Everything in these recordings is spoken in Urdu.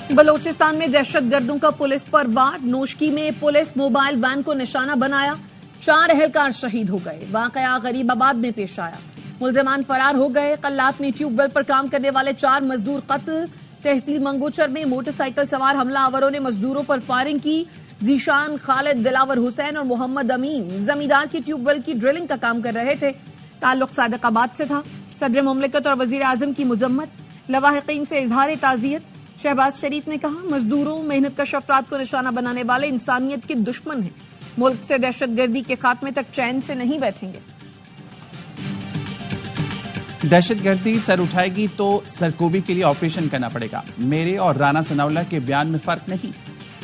بلوچستان میں دہشت گردوں کا پولیس پر وار، نوشکی میں پولیس موبائل وین کو نشانہ بنایا، 4 اہلکار شہید ہو گئے۔ واقعہ غریب آباد میں پیش آیا، ملزمان فرار ہو گئے۔ قلات میں ٹیوب ویل پر کام کرنے والے 4 مزدور قتل۔ تحصیل منگوچر میں موٹر سائیکل سوار حملہ آوروں نے مزدوروں پر فائرنگ کی۔ ذیشان، خالد، دلاور حسین اور محمد امین زمیندار کی ٹیوب ویل کی ڈرلنگ کا کام کر رہے تھے۔ تعلق صادق آباد سے تھا۔ صدر مملکت اور وزیر اعظم کی مذمت، لواحقین سے اظہار تعزیت۔ شہباز شریف نے کہا مزدوروں، محنت کش افراد کو نشانہ بنانے والے انسانیت کے دشمن ہیں، ملک سے دہشت گردی کے خاتمے تک چین سے نہیں بیٹھیں گے۔ دہشت گردی سر اٹھائے گی تو سرکوبی کے لیے آپریشن کرنا پڑے گا۔ میرے اور رانا ثناء اللہ کے بیان میں فرق نہیں۔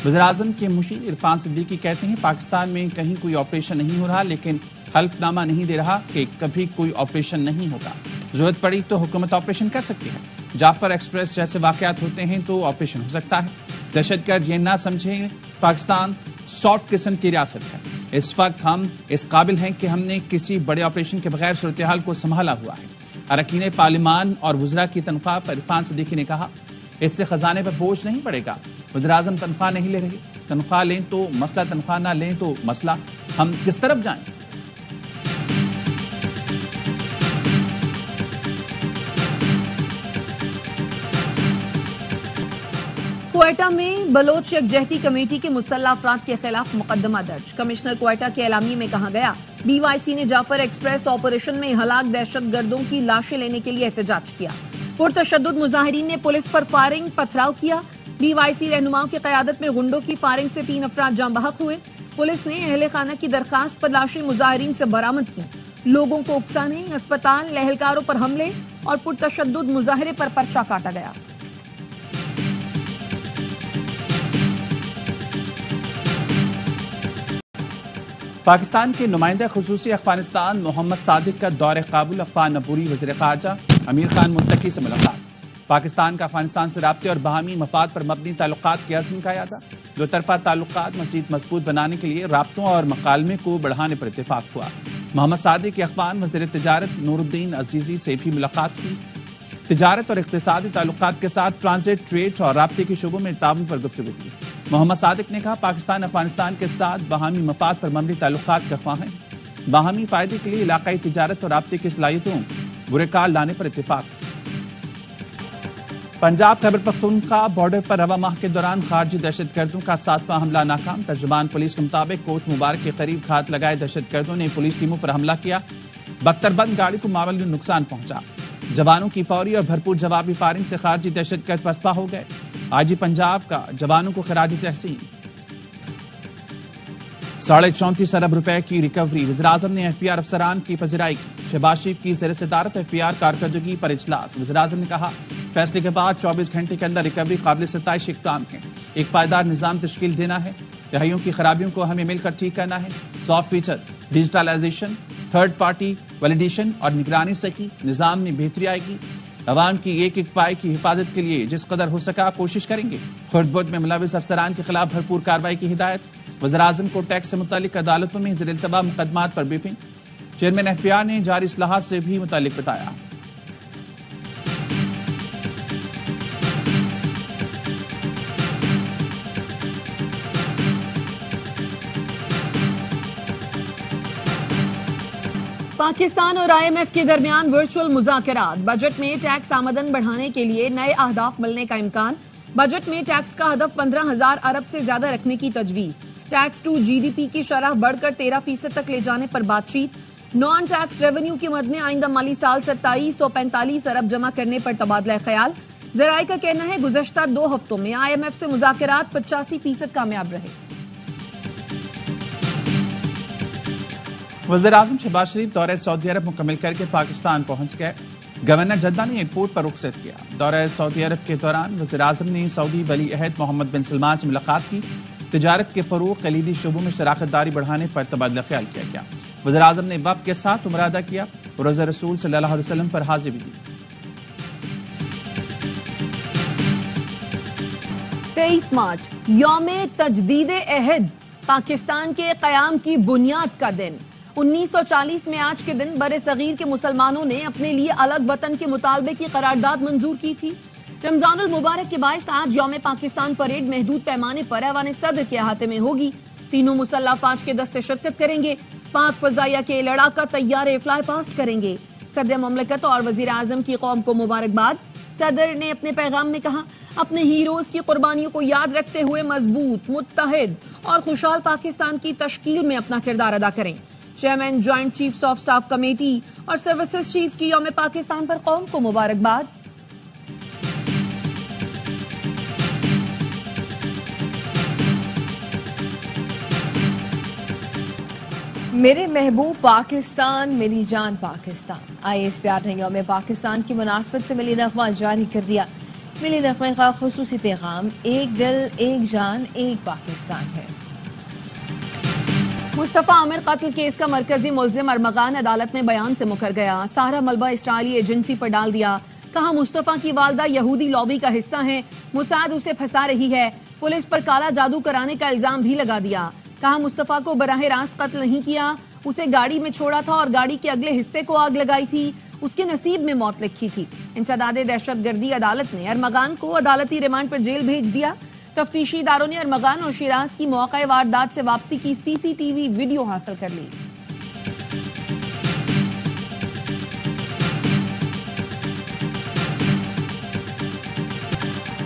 وزیر اعظم کے مشیر عرفان صدیقی کہتے ہیں پاکستان میں کہیں کوئی آپریشن نہیں ہو رہا، لیکن حلف نامہ نہیں دے رہا کہ کبھی کوئی آپریشن نہیں ہوگا۔ ضرورت پڑی تو حکومت آپریشن کر سکتی ہے۔ جعفر ایکسپریس جیسے واقعات ہوتے ہیں تو آپریشن ہو سکتا ہے۔ دہشت گرد یہ نہ سمجھیں پاکستان سافٹ قسم کی ریاست ہے۔ اس وقت ہم اس قابل ہیں کہ ہم نے کسی بڑے آپریشن کے بغیر صورتحال کو سنبھالا ہوا ہے۔ اراکین پارلیمان اور وزراء کی تنخواہ پر عرفان صدیقی نے کہا اس سے خزانے پر بوجھ نہیں پڑے گا۔ وزیر اعظم تنخواہ نہیں لے رہے، تنخواہ لیں تو مسئلہ، تنخواہ نہ لیں تو مسئلہ۔ ہم کس طرف جائیں؟ کوئٹہ میں بلوچ یکجہتی کمیٹی کے مسلح افراد کے خلاف مقدمہ درج۔ کمشنر کوئٹہ کے اعلامیے میں کہا گیا بی وائی سی نے جعفر ایکسپریس آپریشن میں ہلاک دہشت گردوں کی لاشیں لینے کے لیے احتجاج کیا۔ پرتشدد مظاہرین نے پولیس پر فائرنگ، پتھراؤ کیا۔ بی وائی سی رہنماؤں کی قیادت میں غنڈوں کی فائرنگ سے 3 افراد جاں بحق ہوئے۔ پولیس نے اہل خانہ کی درخواست پر لاشیں مظاہرین سے برآمد کی۔ لوگوں کو اکسانے، اسپتال، اہلکاروں پر حملے اور پرتشدد مظاہرے پر پرچہ کاٹا گیا۔ پاکستان کے نمائندہ خصوصی افغانستان محمد صادق کا دورہ کابل، افغان عبوری وزیر خارجہ امیر خان متقی سے ملاقات۔ پاکستان کا افغانستان سے رابطے اور باہمی مفاد پر مبنی تعلقات کے عزم کا اعادہ۔ دو طرفہ تعلقات مزید مضبوط بنانے کے لیے رابطوں اور مکالمے کو بڑھانے پر اتفاق ہوا۔ محمد صادق کی افغان وزیر تجارت نور الدین عزیزی سے بھی ملاقات کی۔ تجارت اور اقتصادی تعلقات کے ساتھ ٹرانزٹ، ٹریڈ اور رابطے کے شعبوں میں تعاون پر گفتگو کی۔ محمد صادق نے کہا پاکستان افغانستان کے ساتھ باہمی مفاد پر مبنی تعلقات کا خواہاں ہے۔ باہمی فائدے کے لیے علاقائی تجارت اور رابطے کی صلاحیتوں بروکار لانے پر اتفاق۔ پنجاب خیبر پختونخوا بارڈر پر رواں ماہ کے دوران خارجی دہشت گردوں کا 7واں حملہ ناکام۔ ترجمان پولیس کے مطابق کوٹ مبارک کے قریب گھات لگائے دہشت گردوں نے پولیس ٹیموں پر حملہ کیا۔ بختربند گاڑی کو معمولی نقصان پہنچا۔ جوانوں کی فوری اور بھرپور جوابی فائرنگ سے خارجی دہشت گرد پسپا ہو گئے۔ آئی جی پنجاب کا جوانوں کو خراج تحسین۔ 34.5 ارب روپے کی ریکوری، وزیر اعظم نے ایف بی آر افسران کی پذیرائی کی۔ شہباز شریف کی زیر صدارت ایف بی آر کارکردگی پر اجلاس۔ وزیر اعظم نے کہا فیصلے کے بعد 24 گھنٹے کے اندر ریکوری قابل ستائش اقدام ہے۔ ایک پائیدار نظام تشکیل دینا ہے۔ دہائیوں کی خرابیوں کو ہمیں مل کر ٹھیک کرنا ہے۔ Soft feature, digitalization, third party validation اور نگرانی سے ہی نظام میں بہتری آئے گی۔ عوام کی ایک ایک پائے کی حفاظت کے لیے جس قدر ہو سکا کوشش کریں گے۔ خرد برد میں ملوث افسران کے خلاف بھرپور کارروائی کی ہدایت۔ وزیر اعظم کو ٹیکس سے متعلق عدالتوں میں زیر التوا مقدمات پر briefing. Chairman F B R نے جاری اصلاحات سے بھی متعلق بتایا۔ پاکستان اور آئی ایم ایف کے درمیان ورچوئل مذاکرات۔ بجٹ میں ٹیکس آمدن بڑھانے کے لیے نئے اہداف ملنے کا امکان۔ بجٹ میں ٹیکس کا ہدف 15,000 ارب سے زیادہ رکھنے کی تجویز۔ Tax to G D P کی شرح بڑھ کر 13% تک لے جانے پر بات چیت۔ نان ٹیکس ریونیو کی مد میں آئندہ مالی سال 2745 ارب جمع کرنے پر تبادلہ خیال۔ ذرائع کا کہنا ہے گزشتہ 2 ہفتوں میں آئی ایم ایف سے مذاکرات 85% کامیاب رہے۔ وزیر اعظم شہباز شریف دورہ سعودی عرب مکمل کر کے پاکستان پہنچ گئے۔ گورنر جدہ نے ایئرپورٹ پر رخصت کیا۔ دورہ سعودی عرب کے دوران وزیر اعظم نے سعودی ولی عہد محمد بن سلمان سے ملاقات کی۔ تجارت کے فروغ، کلیدی شعبوں میں شراکت داری بڑھانے پر تبادلہ خیال کیا گیا۔ وزیر اعظم نے وفد کے ساتھ عمرہ ادا کیا اور روزہ رسول صلی اللہ علیہ وسلم پر حاضری دی۔ 23 مارچ یوم تجدید عہد، پاکستان کے قیام کی بنیاد کا دن۔ 1940 میں آج کے دن بر صغیر کے مسلمانوں نے اپنے لیے الگ وطن کے مطالبے کی قرارداد منظور کی تھی۔ رمضان المبارک کے باعث آج یوم پاکستان پریڈ محدود پیمانے پر ایوان صدر کے احاطے میں ہوگی. تینوں مسلح فوج کے دستے شرکت کریں گے. پاک فضائیہ کے لڑاکا طیارے فلائی پاسٹ کریں گے. صدر مملکت اور وزیر اعظم کی قوم کو مبارکباد. صدر نے اپنے پیغام میں کہا اپنے ہیروز کی قربانیوں کو یاد رکھتے ہوئے مضبوط، متحد اور خوشحال پاکستان کی تشکیل میں اپنا کردار ادا کریں. Chairman joint chiefs of staff committee اور سروسز چیفز کی یوم پاکستان پر قوم کو مبارکباد. میرے محبوب پاکستان، میری جان پاکستان. IAS پیار نے یوم پاکستان کی مناسبت سے ملی نغمہ جاری کر دیا. ملی نغمے کا خصوصی پیغام ایک دل، ایک جان، ایک پاکستان ہے. مصطفیٰ عامر قتل کیس کا مرکزی ملزم ارمغان عدالت میں بیان سے مکر گیا. سارا ملبہ اسرائیلی ایجنسی پر ڈال دیا. کہا مصطفیٰ کی والدہ یہودی لابی کا حصہ ہیں، موساد اسے پھنسا رہی ہے. پولیس پر کالا جادو کرانے کا الزام بھی لگا دیا. کہا مصطفیٰ کو براہ راست قتل نہیں کیا، اسے گاڑی میں چھوڑا تھا اور گاڑی کے اگلے حصے کو آگ لگائی تھی. اس کے نصیب میں موت لکھی تھی. انسداد دہشت گردی عدالت نے ارمغان کو عدالتی ریمانڈ پر جیل بھیج دیا. تفتیشی اداروں نے ارمغان اور شیراز کی موقع واردات سے واپسی کی CCTV ویڈیو حاصل کر لی.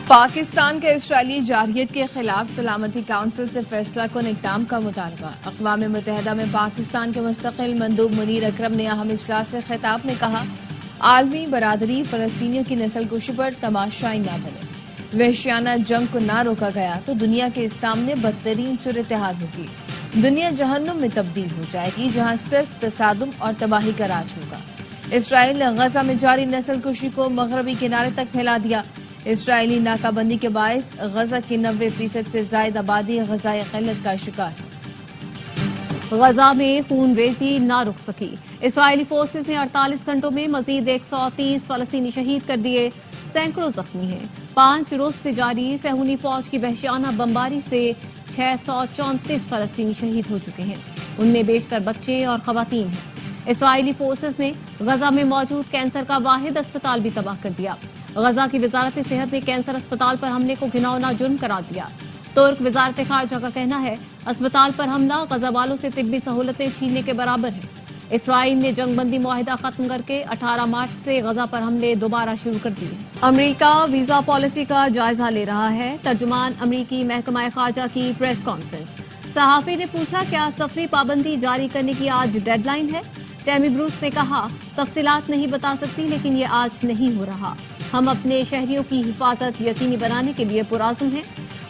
پاکستان کے اسرائیلی جارحیت کے خلاف سلامتی کونسل سے فیصلہ کن اقدام کا مطالبہ. اقوام متحدہ میں پاکستان کے مستقل مندوب منیر اکرم نے اہم اجلاس سے خطاب میں کہا عالمی برادری فلسطینیوں کی نسل کشی پر تماشائی نہ بنے. وحشیانہ جنگ کو نہ روکا گیا تو دنیا کے سامنے بدترین صورتحال ہوگی. دنیا جہنم میں تبدیل ہو جائے گی جہاں صرف تصادم اور تباہی کا راج ہوگا. اسرائیل نے غزہ میں جاری نسل کشی کو مغربی کنارے تک پھیلا دیا. اسرائیلی ناکہ بندی کے باعث غزہ کی 90% سے زائد آبادی غذائی قلت کا شکار. غزہ میں خون ریزی نہ رک سکی. اسرائیلی فورسز نے 48 گھنٹوں میں مزید 130 فلسطینی شہید کر دیے. سینکڑوں زخمی ہیں. 5 روز سے جاری صہیونی فوج کی وحشیانہ بمباری سے 634 فلسطینی شہید ہو چکے ہیں. ان میں بیشتر بچے اور خواتین ہیں. اسرائیلی فورسز نے غزہ میں موجود کینسر کا واحد اسپتال بھی تباہ کر دیا. غزہ کی وزارت صحت نے کینسر اسپتال پر حملے کو گھناؤنا جرم قرار دیا. ترک وزارت خارجہ کا کہنا ہے اسپتال پر حملہ غزہ والوں سے طبی سہولتیں چھیننے کے برابر ہے. اسرائیل نے جنگ بندی معاہدہ ختم کر کے 18 مارچ سے غزہ پر حملے دوبارہ شروع کر دیے. امریکہ ویزا پالیسی کا جائزہ لے رہا ہے. ترجمان امریکی محکمہ خارجہ کی پریس کانفرنس. صحافی نے پوچھا کیا سفری پابندی جاری کرنے کی آج ڈیڈ لائن ہے. ٹیمی بروس نے کہا تفصیلات نہیں بتا سکتی لیکن یہ آج نہیں ہو رہا. ہم اپنے شہریوں کی حفاظت یقینی بنانے کے لیے پرعزم ہیں.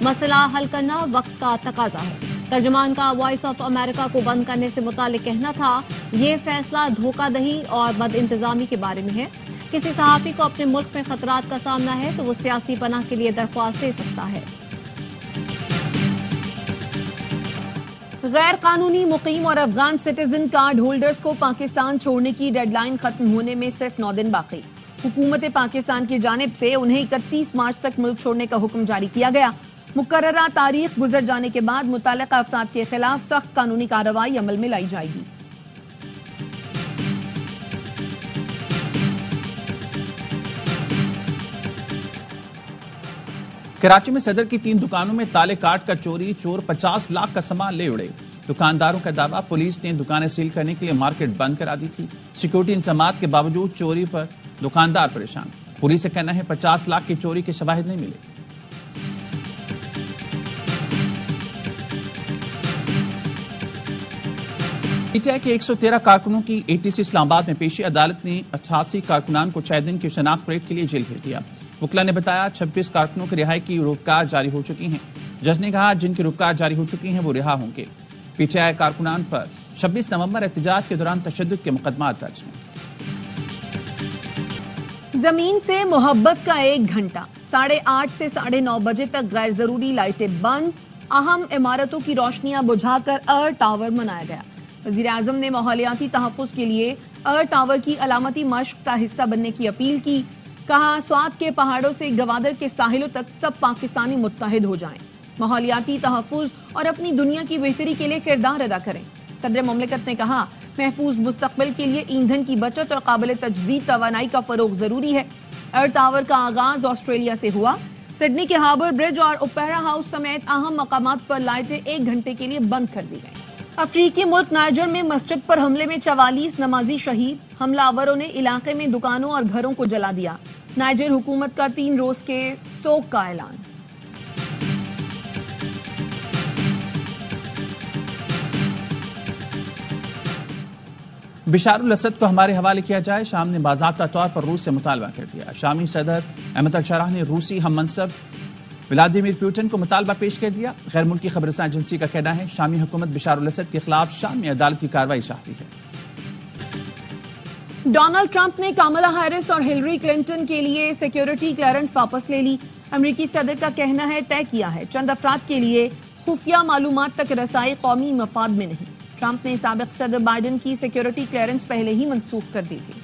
مسئلہ حل کرنا وقت کا تقاضا ہے. ترجمان کا وائس آف امریکہ کو بند کرنے سے متعلق کہنا تھا یہ فیصلہ دھوکہ دہی اور بد انتظامی کے بارے میں ہے. کسی صحافی کو اپنے ملک میں خطرات کا سامنا ہے تو وہ سیاسی پناہ کے لیے درخواست دے سکتا ہے. غیر قانونی مقیم اور افغان سٹیزن کارڈ ہولڈرز کو پاکستان چھوڑنے کی ڈیڈ لائن ختم ہونے میں صرف 9 دن باقی. حکومت پاکستان کی جانب سے انہیں 31 مارچ تک ملک چھوڑنے کا حکم جاری کیا گیا. مقررہ تاریخ گزر جانے کے بعد متعلقہ افراد کے خلاف سخت قانونی کارروائی عمل میں لائی جائے گی. کراچی میں صدر کی 3 دکانوں میں تالے کاٹ کر چوری. چور 50 لاکھ کا سامان لے اڑے. دکانداروں کا دعویٰ پولیس نے دکانیں سیل کرنے کے لیے مارکیٹ بند کرا دی تھی. سیکورٹی انتظامات کے باوجود چوری پر دکاندار پریشان. پولیس کا کہنا ہے 50 لاکھ کی چوری کے شواہد نہیں ملے. پی ٹی آئی کے 113 کارکنوں کی ATC اسلام آباد میں پیشی. عدالت نے 88 کارکنان کو 6 دن کی شناخت پریڈ کے لیے جیل بھیج دیا. وکلا نے بتایا 26 کارکنوں کی رہائی کی روکار جاری ہو چکی ہیں. جج نے کہا جن کی روکار جاری ہو چکی ہیں وہ رہا ہوں گے. پی ٹی آئی کارکنان پر 26 نومبر احتجاج کے دوران تشدد کے مقدمات درج ہیں. زمین سے محبت کا 1 گھنٹہ 8:30 سے 9:30 بجے تک غیر ضروری لائٹیں بند. اہم عمارتوں کی روشنیاں بجھا کر ارتھ ٹاور منایا گیا. وزیر اعظم نے ماحولیاتی تحفظ کے لیے ارتھ ٹاور کی علامتی مشق کا حصہ بننے کی اپیل کی. کہا سوات کے پہاڑوں سے گوادر کے ساحلوں تک سب پاکستانی متحد ہو جائیں. ماحولیاتی تحفظ اور اپنی دنیا کی بہتری کے لیے کردار ادا کریں. صدر مملکت نے کہا محفوظ مستقبل کے لیے ایندھن کی بچت اور قابل تجدید توانائی کا فروغ ضروری ہے. ایئر ٹاور کا آغاز آسٹریلیا سے ہوا. سڈنی کے ہاربر برج اور اوپیرا ہاؤس سمیت اہم مقامات پر لائٹیں 1 گھنٹے کے لیے بند کر دی گئیں. افریقی ملک نائجر میں مسجد پر حملے میں 44 نمازی شہید. حملہ آوروں نے علاقے میں دکانوں اور گھروں کو جلا دیا. نائجر حکومت کا 3 روز کے سوگ کا اعلان. بشار الاسد کو ہمارے حوالے کیا جائے. شام نے باضابطہ طور پر روس سے مطالبہ کر دیا. شامی صدر احمد الشارح نے روسی ہم منصب ولادیمیر پوٹن کو مطالبہ پیش کر دیا. غیر ملکی خبررساں ایجنسی کا کہنا ہے شامی حکومت بشار الاسد کے خلاف شام میں عدالتی کارروائی چاہتی ہے. ڈونلڈ ٹرمپ نے کاملا ہیرس اور ہلری کلنٹن کے لیے سیکیورٹی کلیئرنس واپس لے لی. امریکی صدر کا کہنا ہے طے کیا ہے چند افراد کے لیے خفیہ معلومات تک رسائی قومی مفاد میں نہیں. ٹرمپ نے سابق صدر بائیڈن کی سیکیورٹی کلیئرنس پہلے ہی منسوخ کر دی تھی.